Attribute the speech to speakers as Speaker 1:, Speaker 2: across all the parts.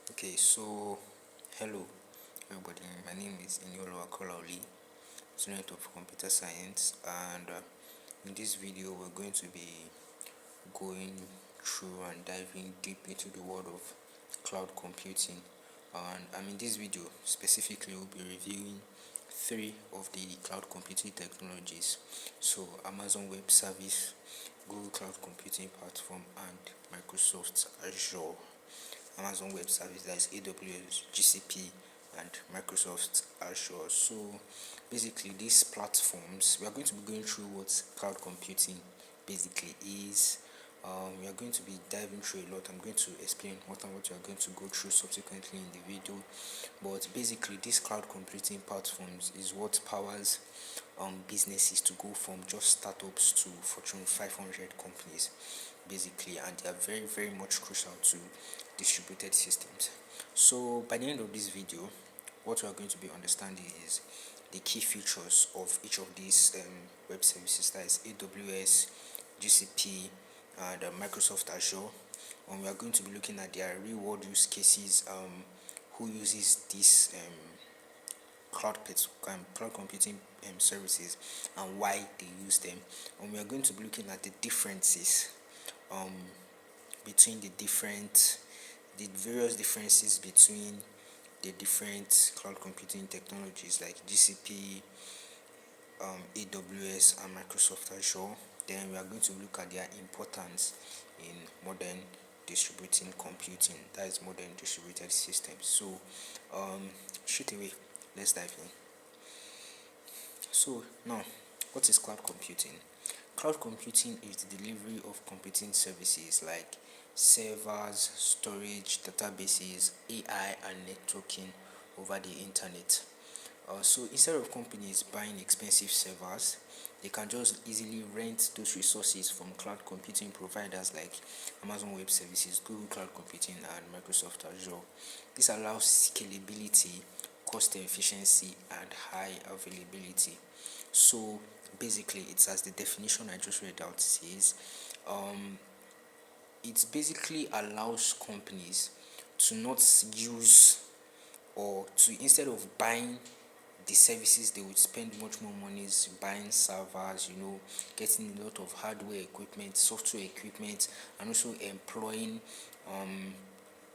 Speaker 1: Okay, so hello everybody. My name is Inioluwa Kolawole, student of computer science, and in this video, we're going to be going through and diving deep into the world of cloud computing. And in this video, specifically, we'll be reviewing three of the cloud computing technologies: so Amazon Web Service, Google Cloud Computing Platform, and Microsoft Azure. Amazon Web Service, that is AWS, GCP, and Microsoft Azure. So basically, these platforms, we are going to be going through what cloud computing basically is. We are going to be diving through a lot. I'm going to explain what and what you are going to go through subsequently in the video. But basically, these cloud computing platforms is what powers businesses to go from just startups to Fortune 500 companies, basically, and they are very, very much crucial to distributed systems. So, by the end of this video, what we are going to be understanding is the key features of each of these web services, that is AWS, GCP, and Microsoft Azure. And we are going to be looking at their real world use cases, who uses these cloud computing services and why they use them. And we are going to be looking at the differences um, between the various differences between the different cloud computing technologies like GCP, AWS, and Microsoft Azure. Then we are going to look at their importance in modern distributing computing, that is modern distributed systems. So straight away, let's dive in. So now, what is cloud computing? Cloud computing is the delivery of computing services like servers, storage, databases, AI, and networking over the internet. So instead of companies buying expensive servers, they can just easily rent those resources from cloud computing providers like Amazon Web Services, Google Cloud Computing, and Microsoft Azure. This allows scalability, cost efficiency, and high availability. So basically, it's as the definition I just read out says. It basically allows companies to not use, or to, instead of buying the services, they would spend much more money buying servers, getting a lot of hardware equipment, software equipment, and also employing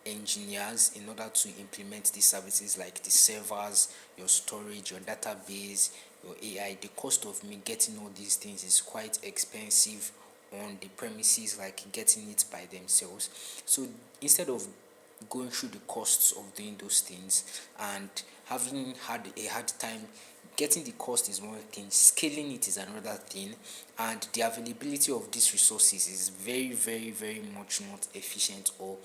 Speaker 1: engineers in order to implement these services like the servers, your storage, your database, your AI. The cost of me getting all these things is quite expensive on the premises, like getting it by themselves. So instead of going through the costs of doing those things and having had a hard time getting the cost is one thing, scaling it is another thing, and the availability of these resources is very, very, very much not efficient or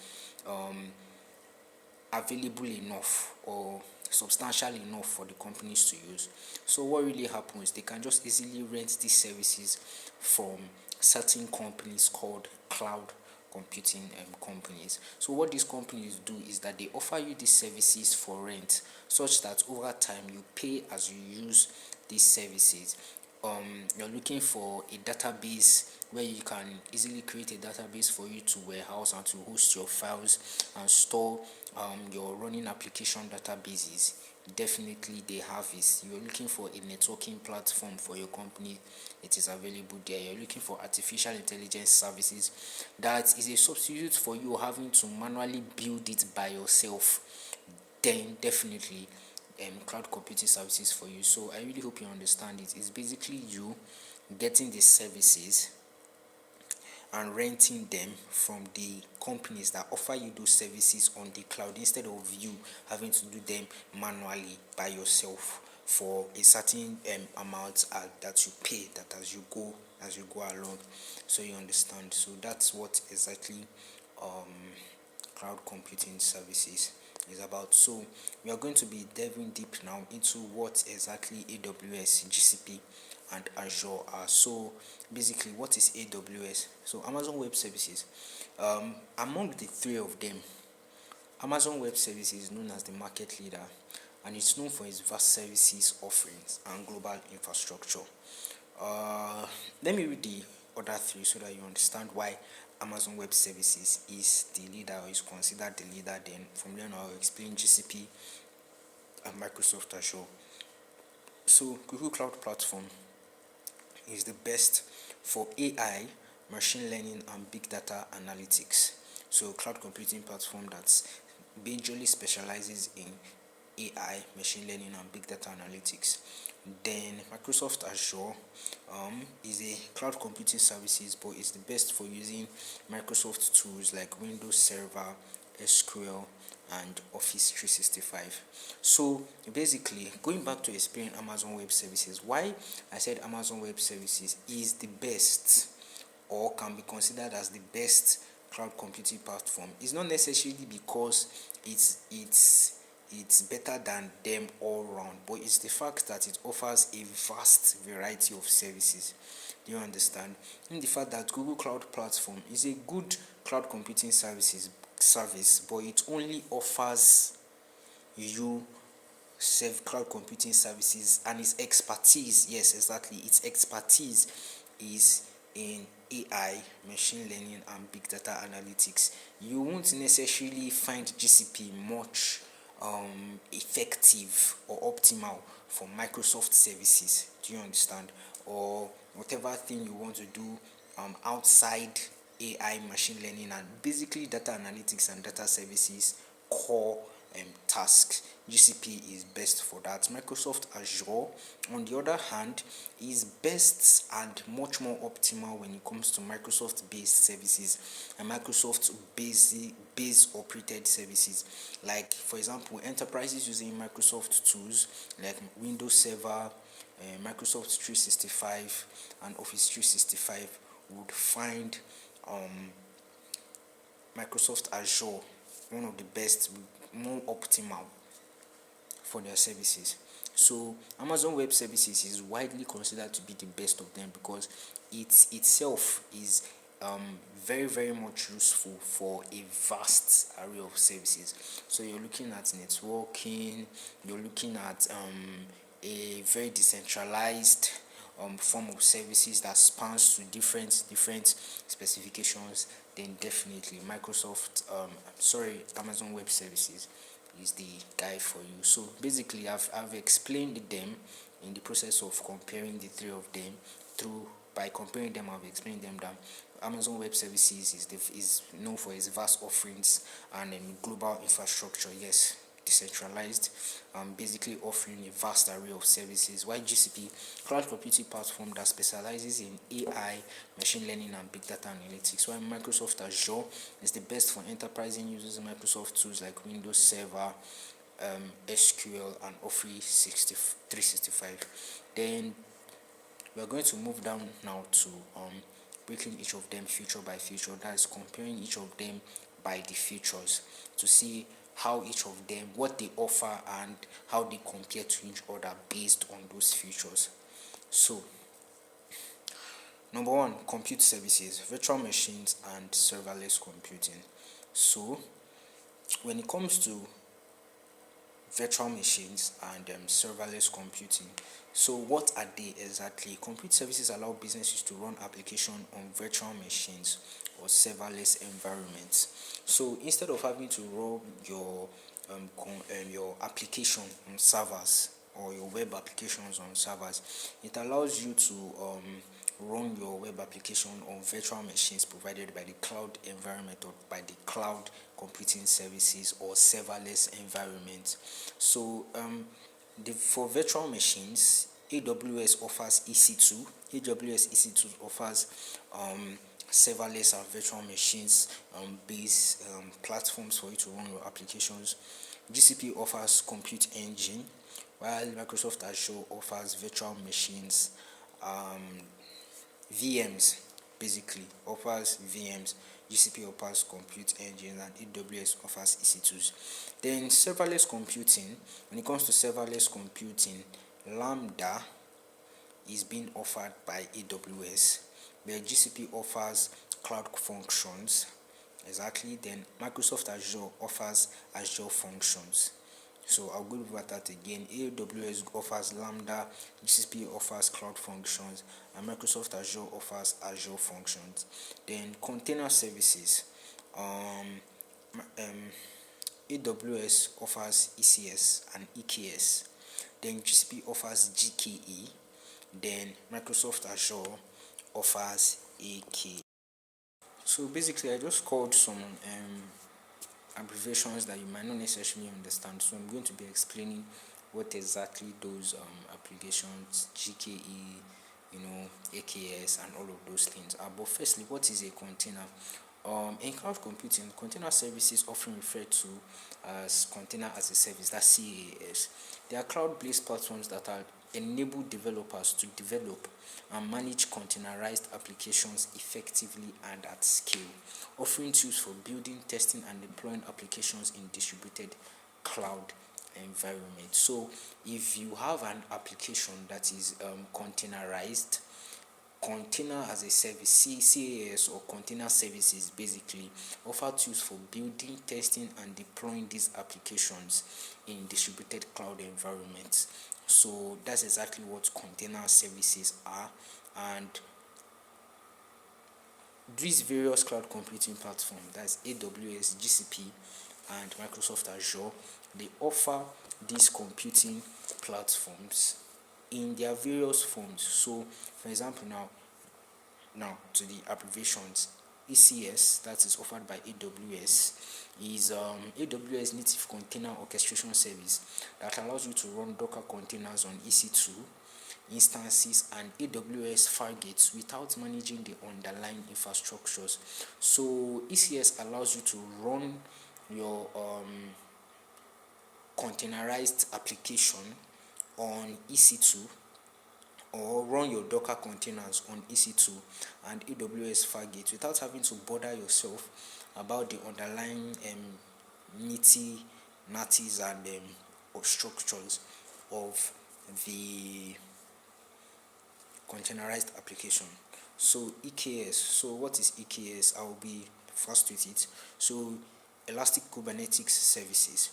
Speaker 1: available enough or substantial enough for the companies to use. So what really happens, they can just easily rent these services from certain companies called cloud computing companies. So what these companies do is that they offer you these services for rent, such that over time you pay as you use these services. You're looking for a database where you can easily create a database for you to warehouse and to host your files and store your running application databases. Definitely they have it. You're looking for a networking platform for your company, it is available there. You're looking for artificial intelligence services, that is a substitute for you having to manually build it by yourself, then definitely cloud computing services for you. So I really hope you understand it. It's basically you getting the services and renting them from the companies that offer you those services on the cloud, instead of you having to do them manually by yourself for a certain amount that you pay, that as you go along. So you understand. So that's what exactly cloud computing services is about. So we are going to be diving deep now into what exactly AWS, GCP, and Azure are. So basically, what is AWS? So Amazon Web Services. Among the three of them, Amazon Web Services is known as the market leader, and it's known for its vast services offerings and global infrastructure. Let me read the other three so that you understand why Amazon Web Services is the leader, or is considered the leader. Then from then I'll explain GCP and Microsoft Azure. So Google Cloud Platform is the best for AI, machine learning, and big data analytics. So cloud computing platform that majorly specializes in AI, machine learning, and big data analytics. Then Microsoft Azure is a cloud computing services, but it's the best for using Microsoft tools like Windows Server, SQL, and Office 365. So basically, going back to explain Amazon Web Services, why I said Amazon Web Services is the best, or can be considered as the best cloud computing platform, is not necessarily because it's better than them all round, but it's the fact that it offers a vast variety of services. Do you understand? In the fact that Google Cloud Platform is a good cloud computing service, but it only offers you cloud computing services, and its expertise, yes, exactly, its expertise is in AI, machine learning, and big data analytics. You won't necessarily find GCP much effective or optimal for Microsoft services. Do you understand? Or whatever thing you want to do outside AI, machine learning, and basically data analytics and data services core tasks. GCP is best for that. Microsoft Azure, on the other hand, is best and much more optimal when it comes to Microsoft based services and Microsoft base operated services. Like, for example, enterprises using Microsoft tools like Windows Server, Microsoft 365, and Office 365 would find Microsoft Azure one of the best, more optimal for their services. So Amazon Web Services is widely considered to be the best of them because it itself is very much useful for a vast array of services. So you're looking at networking, you're looking at a very decentralized form of services that spans to different specifications. Then definitely Amazon Web Services is the guy for you. So basically I've explained them in the process of comparing the three of them. By comparing them, I've explained them that Amazon Web Services is known for its vast offerings and global infrastructure. Yes, decentralized, basically offering a vast array of services, while GCP, cloud computing platform that specializes in AI, machine learning, and big data analytics, while Microsoft Azure is the best for enterprise users Microsoft tools like Windows Server, SQL, and Office 365. Then we are going to move down now to breaking each of them feature by feature, that is comparing each of them by the features to see how each of them, what they offer, and how they compare to each other based on those features. So number one, compute services, virtual machines, and serverless computing. So when it comes to virtual machines and serverless computing, so what are they exactly? Compute services allow businesses to run applications on virtual machines or serverless environments. So instead of having to run your application on servers or your web applications on servers, it allows you to run your web application on virtual machines provided by the cloud environment or by the cloud computing services or serverless environment. So for virtual machines, AWS offers EC2. AWS EC2 offers serverless and virtual machines based platforms for you to run your applications. GCP offers compute engine, while Microsoft Azure offers virtual machines, VMs, basically offers VMs. GCP offers compute engine, and AWS offers EC2s. Then serverless computing, when it comes to serverless computing, Lambda is being offered by AWS, where GCP offers cloud functions. Exactly. Then Microsoft Azure offers Azure functions. So I'll go over that again. AWS offers Lambda, GCP offers Cloud Functions, and Microsoft Azure offers Azure Functions. Then container services. AWS offers ECS and EKS. Then GCP offers GKE. Then Microsoft Azure offers AK. So basically, I just called some abbreviations that you might not necessarily understand. So I'm going to be explaining what exactly those applications, GKE, AKS, and all of those things are. But firstly, what is a container? In cloud computing, container services often referred to as container as a service, that's CAS. They are cloud-based platforms that are enable developers to develop and manage containerized applications effectively and at scale, offering tools for building, testing, and deploying applications in distributed cloud environment. So if you have an application that is containerized, container as a service, CAS or container services, basically offer tools for building, testing, and deploying these applications in distributed cloud environments. So that's exactly what container services are. And these various cloud computing platforms, that's AWS, GCP, and Microsoft Azure, they offer these computing platforms in their various forms. So for example, now to the abbreviations, ECS, that is offered by AWS, is AWS native container orchestration service that allows you to run Docker containers on EC2 instances and AWS Fargates without managing the underlying infrastructures. So ECS allows you to run your containerized application on EC2 or run your Docker containers on EC2 and AWS Fargate without having to bother yourself about the underlying nitty-natties and structures of the containerized application. So EKS, so what is EKS? I will be fast with it. So Elastic Kubernetes Services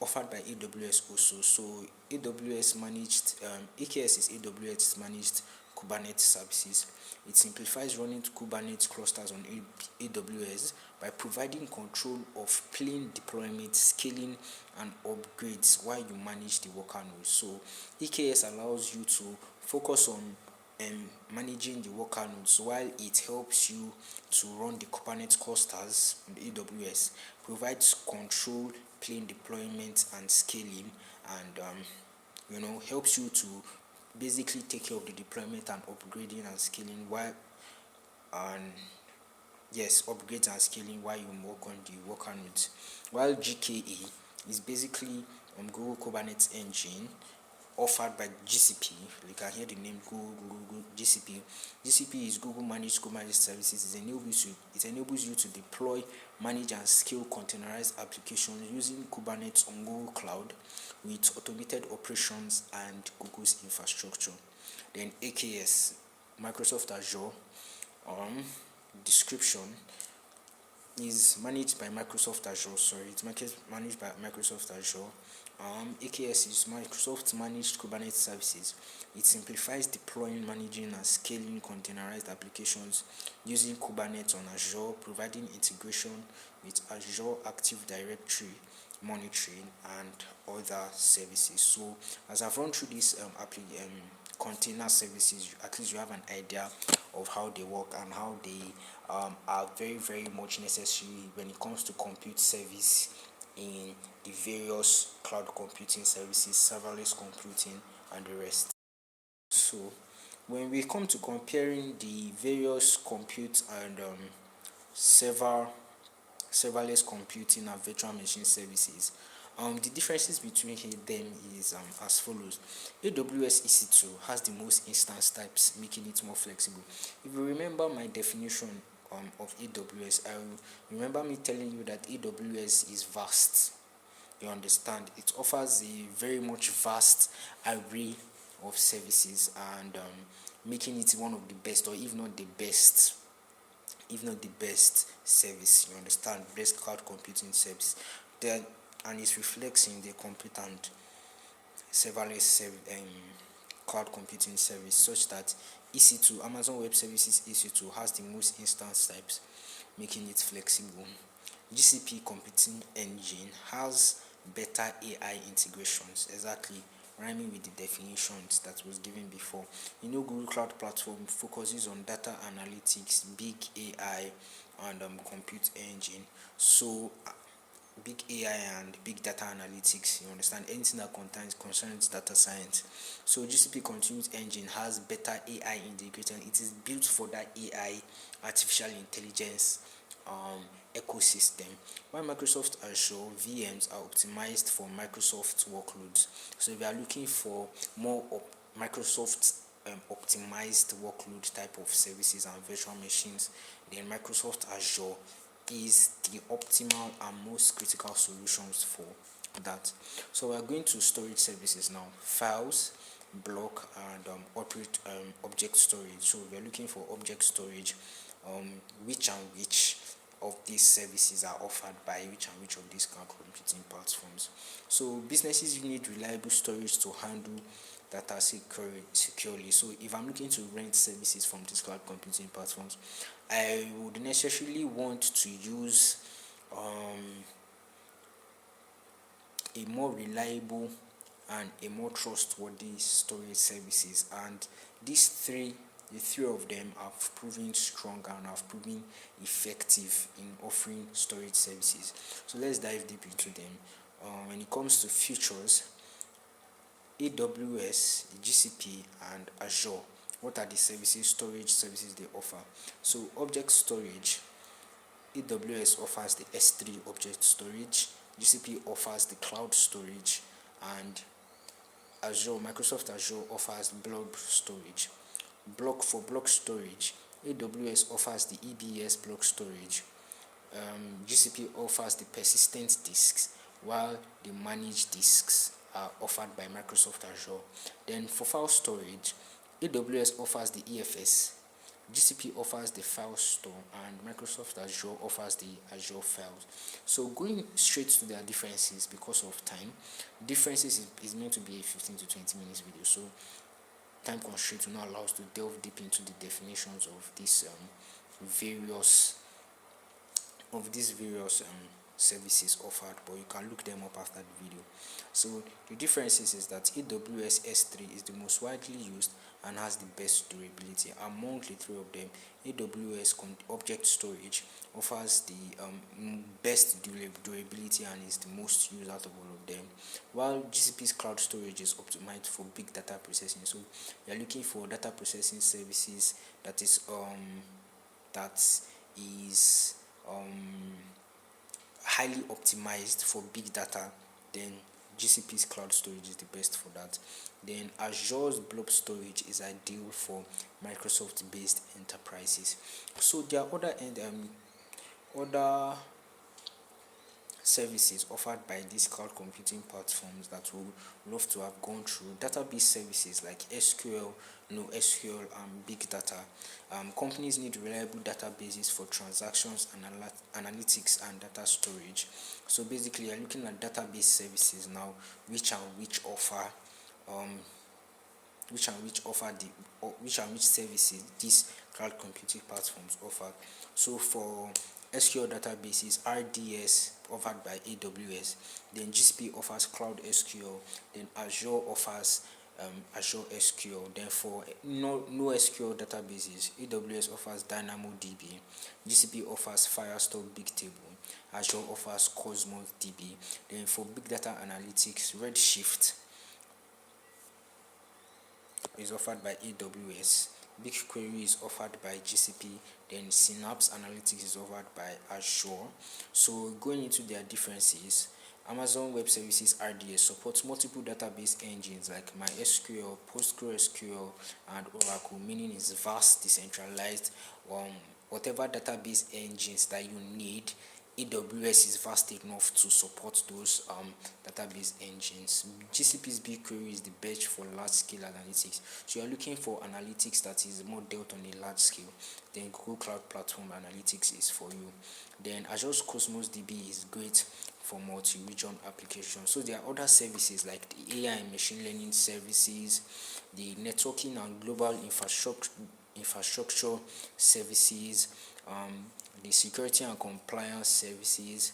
Speaker 1: offered by AWS also. So AWS managed, AKS is AWS managed Kubernetes services. It simplifies running Kubernetes clusters on AWS by providing control of plain deployment, scaling, and upgrades while you manage the worker nodes. So EKS allows you to focus on managing the worker nodes while it helps you to run the Kubernetes clusters on AWS, provides control, plain deployment, and scaling, and helps you to basically take care of the deployment and upgrading and scaling upgrades and scaling while you work on the worker nodes. While GKE is basically Google Kubernetes Engine offered by GCP. You can hear the name Google GCP. GCP is Google Managed Kubernetes Services. It enables you to deploy, manage, and scale containerized applications using Kubernetes on Google Cloud with automated operations and Google's infrastructure. Then AKS, Microsoft Azure, description is managed by Microsoft Azure. It's managed by Microsoft Azure. AKS is Microsoft Managed Kubernetes Services. It simplifies deploying, managing, and scaling containerized applications using Kubernetes on Azure, providing integration with Azure Active Directory monitoring and other services. So as I've run through these container services, at least you have an idea of how they work and how they are very, very much necessary when it comes to compute service in the various cloud computing services, serverless computing, and the rest. So when we come to comparing the various compute and serverless computing and virtual machine services, the differences between them is as follows. AWS EC2 has the most instance types, making it more flexible. If you remember my definition of AWS, I remember me telling you that AWS is vast. You understand? It offers a very much vast array of services and making it one of the best, or if not the best service. You understand? Best cloud computing service. Then and it reflects in the complete and serverless cloud computing service, such that EC2, Amazon Web Services EC2, has the most instance types, making it flexible. GCP computing engine has better AI integrations, exactly rhyming with the definitions that was given before. Google Cloud Platform focuses on data analytics, big AI, and compute engine. So big AI and big data analytics, you understand, anything that concerns data science. So GCP Compute Engine has better AI integration. It is built for that AI, artificial intelligence ecosystem. While Microsoft Azure VMs are optimized for Microsoft workloads. So if you are looking for more Microsoft optimized workload type of services and virtual machines, then Microsoft Azure is the optimal and most critical solutions for that. So we are going to storage services now: files, block, and object storage. So we are looking for object storage. Which and which of these services are offered by which of these cloud computing platforms? So businesses need reliable storage to handle data securely. So if I'm looking to rent services from these cloud computing platforms, I would necessarily want to use a more reliable and a more trustworthy storage services, and the three of them have proven strong and have proven effective in offering storage services. So let's dive deep into them. When it comes to features, AWS, GCP, and Azure, what are the storage services they offer? So object storage, AWS offers the S3 object storage, GCP offers the cloud storage, and Microsoft Azure offers blob storage. Block storage, AWS offers the EBS block storage, GCP offers the persistent disks, while the managed disks are offered by Microsoft Azure. Then for file storage, AWS offers the EFS, GCP offers the file store, and Microsoft Azure offers the Azure files. So going straight to their differences, because of time, differences is meant to be a 15 to 20 minutes video. So time constraint will not allow us to delve deep into the definitions of these various services offered, but you can look them up after the video. So the differences is that AWS S3 is the most widely used and has the best durability. Among the three of them, AWS object storage offers the best durability and is the most used out of all of them, while GCP's cloud storage is optimized for big data processing. So you're looking for data processing services that is highly optimized for big data, then GCP's cloud storage is the best for that. Then Azure's blob storage is ideal for Microsoft-based enterprises. So there are other services offered by these cloud computing platforms that we would love to have gone through. Database services like SQL, NoSQL, and big data. Companies need reliable databases for transactions, analytics, and data storage. So basically, you're looking at database services now, which services these cloud computing platforms offer. So for SQL databases, RDS offered by AWS, then GCP offers Cloud SQL, then Azure offers Azure SQL. Then for NoSQL databases, AWS offers DynamoDB, GCP offers Firestore Bigtable, Azure offers Cosmos DB. Then for big data analytics, Redshift is offered by AWS, BigQuery is offered by GCP, then Synapse Analytics is offered by Azure. So going into their differences, Amazon Web Services RDS supports multiple database engines like MySQL, PostgreSQL, and Oracle, meaning it's vast, decentralized. Whatever database engines that you need AWS is vast enough to support those database engines. GCP's BigQuery is the best for large scale analytics. So you're looking for analytics that is more dealt on a large scale, then Google Cloud Platform Analytics is for you. Then Azure's Cosmos DB is great for multi-region applications. So there are other services like the AI and machine learning services, the networking and global infrastructure services, the security and compliance services,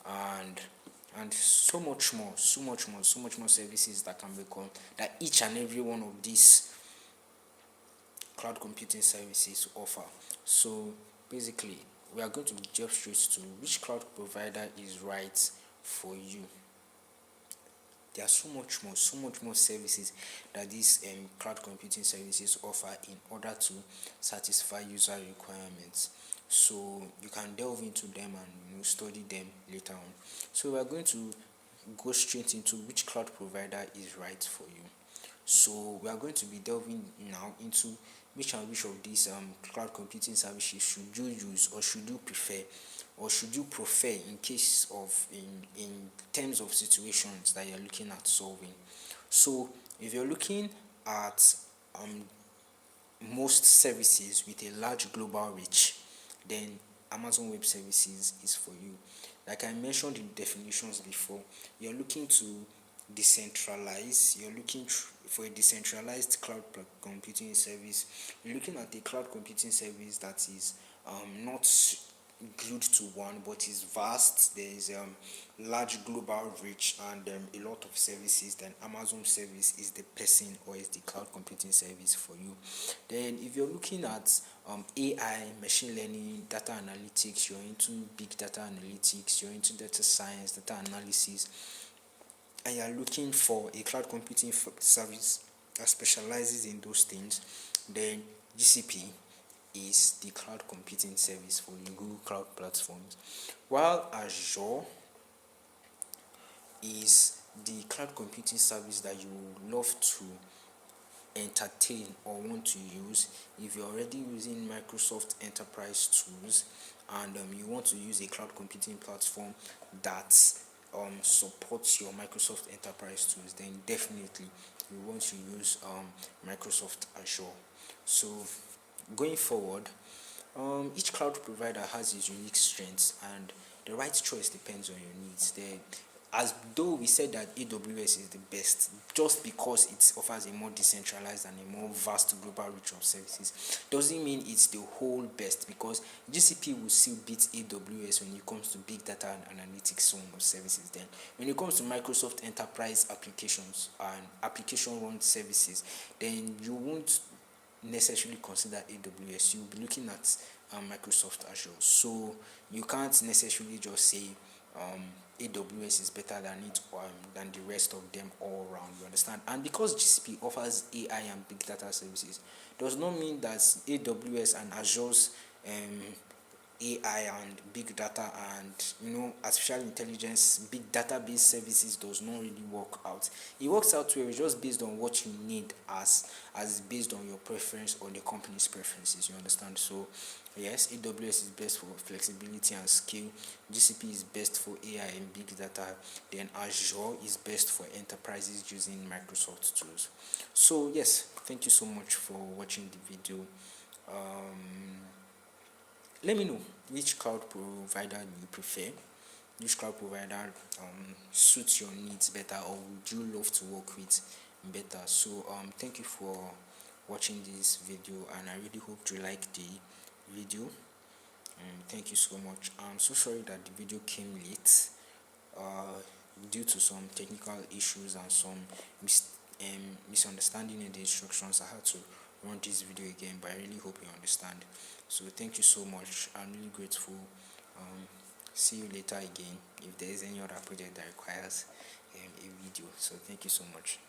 Speaker 1: and so much more services that can become that each and every one of these cloud computing services offer. So basically, we are going to jump straight to which cloud provider is right for you. There are so much more services that these cloud computing services offer in order to satisfy user requirements. So you can delve into them and study them later on. So we are going to go straight into which cloud provider is right for you. So we are going to be delving now into which of these cloud computing services should you use, or should you prefer, or should you prefer in case of in terms of situations that you're looking at solving. So if you're looking at most services with a large global reach, then Amazon Web Services is for you. Like I mentioned in definitions before, you're looking to decentralize, you're looking for a decentralized cloud computing service. You're looking at a cloud computing service that is not glued to one, but is vast. There is large global reach and a lot of services. Then Amazon service is the person, or is the cloud computing service for you. Then if you're looking at AI, machine learning, data analytics, you're into big data analytics, you're into data science, data analysis, and you're looking for a cloud computing service that specializes in those things, then GCP is the cloud computing service for the Google Cloud platforms, while Azure is the cloud computing service that you would love to entertain or want to use if you're already using Microsoft enterprise tools, and you want to use a cloud computing platform that supports your Microsoft enterprise tools. Then definitely you want to use Microsoft Azure. So going forward, each cloud provider has its unique strengths, and the right choice depends on your needs. As though we said that AWS is the best just because it offers a more decentralized and a more vast global reach of services, doesn't mean it's the whole best, because GCP will still beat AWS when it comes to big data and analytics of services. Then when it comes to Microsoft enterprise applications and application run services, then you won't necessarily consider AWS. You'll be looking at Microsoft Azure. So you can't necessarily just say AWS is better than the rest of them all around. You understand? And because GCP offers AI and big data services, does not mean that AWS and Azure's AI and big data and artificial intelligence, big database services does not really work out. It works out where it's just based on what you need, as based on your preference or the company's preferences. You understand? So yes, AWS is best for flexibility and scale. GCP is best for AI and big data. Then Azure is best for enterprises using Microsoft tools. So yes, thank you so much for watching the video. Let me know which cloud provider you prefer, which cloud provider suits your needs better, or would you love to work with better. So thank you for watching this video, and I really hope you like the video. Thank you so much. I'm so sorry that the video came late due to some technical issues and some misunderstanding in the instructions. I had to run this video again, but I really hope you understand. So thank you so much. I'm really grateful. See you later again if there is any other project that requires a video. So thank you so much.